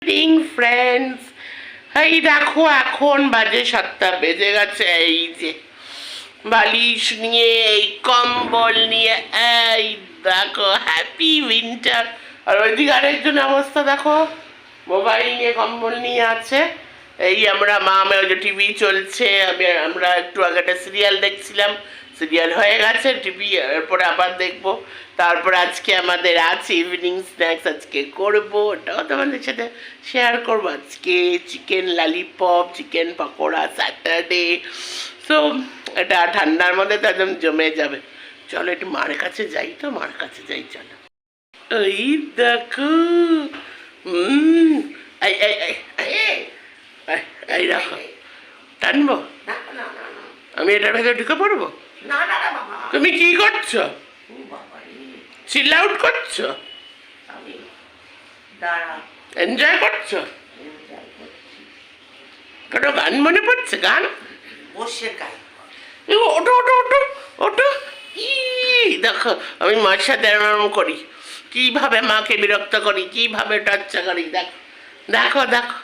Evening friends, এই দেখো এখন বাজে 7টা বেজে গেছে। এই যে বালিশ নিয়ে, এই কম্বল নিয়ে, এই দেখো হ্যাপি উইন্টার। আর ওইদিকে আরেকজন অবস্থা দেখো, মোবাইল নিয়ে কম্বল নিয়ে আছে। এই আমরা মা ওই যে টিভি চলছে, আমরা একটু আগে একটা সিরিয়াল দেখছিলাম, সিরিয়াল হয়ে গেছে, টিভি এরপরে আবার দেখবো। তারপর আজকে আমাদের আছে ইভিনিং স্ন্যাক্স, আজকে করবো, ওটাও তোমাদের সাথে শেয়ার করবো। আজকে chicken lollipop, chicken pakora, Saturday. So এটা ঠান্ডার মধ্যে তো একদম জমে যাবে। চলো একটু মার কাছে যাই, তো মার কাছে যাই চলো। এই দেখো, এই এই এই এই দেখো, টানবো আমি এটার ভেতরে ঢুকে পড়বো? তুমি কি করছো? চিল আউট করছো? এনজয় করছো? কোনো গান মনে পড়ছে? গান ওটো ওটো ওটো ওটো। দেখো আমি মার সাথে এরম করি, কিভাবে মাকে বিরক্ত করি, কিভাবে টর্চা করি। দেখো দেখো দেখো